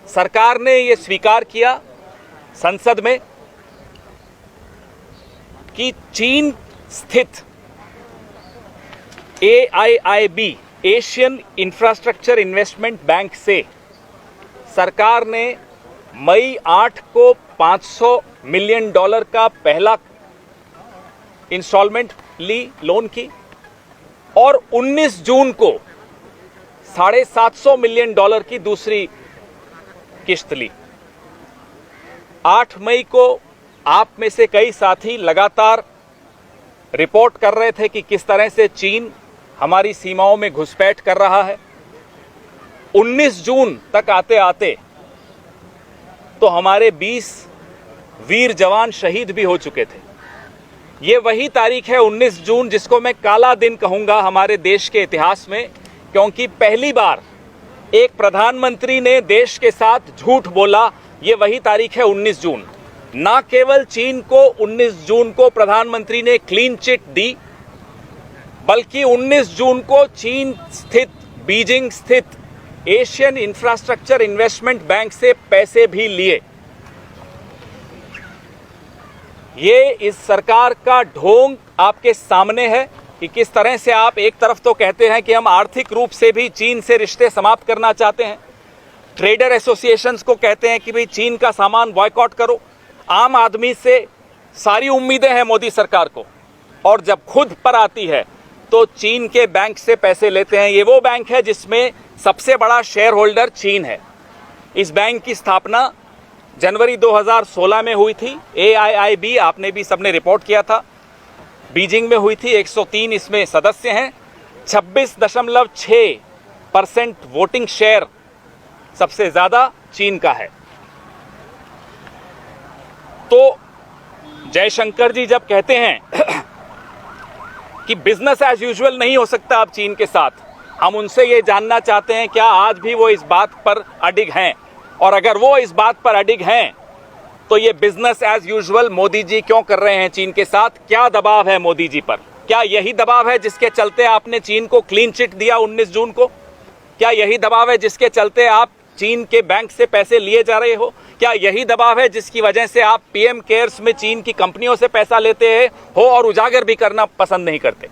सरकार ने ये स्वीकार किया संसद में कि चीन स्थित AIIB Asian infrastructure investment bank से सरकार ने मई 8 को $500 मिलियन का पहला इंस्टॉलमेंट ली लोन की और 19 जून को $750 मिलियन की दूसरी किश्त ली। 8 मई को आप में से कई साथी लगातार रिपोर्ट कर रहे थे कि किस तरह से चीन हमारी सीमाओं में घुसपैठ कर रहा है। 19 जून तक आते आते तो हमारे 20 वीर जवान शहीद भी हो चुके थे। ये वही तारीख है 19 जून जिसको मैं काला दिन कहूंगा हमारे देश के इतिहास में, क्योंकि पहली बार एक प्रधानमंत्री ने देश के साथ झूठ बोला। ये वही तारीख है 19 जून। ना केवल चीन को 19 जून को प्रधानमंत्री ने क्लीन चिट दी, बल्कि 19 जून को चीन स्थित बीजिंग स्थित एशियन इंफ्रास्ट्रक्चर इन्वेस्टमेंट बैंक से पैसे भी लिए। ये इस सरकार का ढोंग आपके सामने है कि किस तरह से आप एक तरफ तो कहते हैं कि हम आर्थिक रूप से भी चीन से रिश्ते समाप्त करना चाहते हैं, ट्रेडर एसोसिएशंस को कहते हैं कि भाई चीन का सामान बॉयकॉट करो। आम आदमी से सारी उम्मीदें हैं मोदी सरकार को, और जब खुद पर आती है तो चीन के बैंक से पैसे लेते हैं। ये वो बैंक है जिसमें सबसे बड़ा शेयर होल्डर चीन है। इस बैंक की स्थापना जनवरी 2016 में हुई थी। AIIB आपने भी सबने रिपोर्ट किया था, बीजिंग में हुई थी। 103 इसमें सदस्य हैं। 26.6% वोटिंग शेयर सबसे ज्यादा चीन का है। तो जयशंकर जी जब कहते हैं कि बिजनेस एज यूजुअल नहीं हो सकता अब चीन के साथ, हम उनसे ये जानना चाहते हैं क्या आज भी वो इस बात पर अडिग हैं, और अगर वो इस बात पर अडिग हैं तो ये business as usual Modi ji क्यों कर रहे हैं चीन के साथ? क्या दबाव है मोदी जी पर? क्या यही दबाव है जिसके चलते आपने चीन को क्लीन चिट दिया 19 जून को? क्या यही दबाव है जिसके चलते आप चीन के बैंक से पैसे लिए जा रहे हो? क्या यही दबाव है जिसकी वजह से आप PM केयर्स में चीन की कंपनियों से पैसा लेते हो और उजागर भी करना पसंद नहीं करते?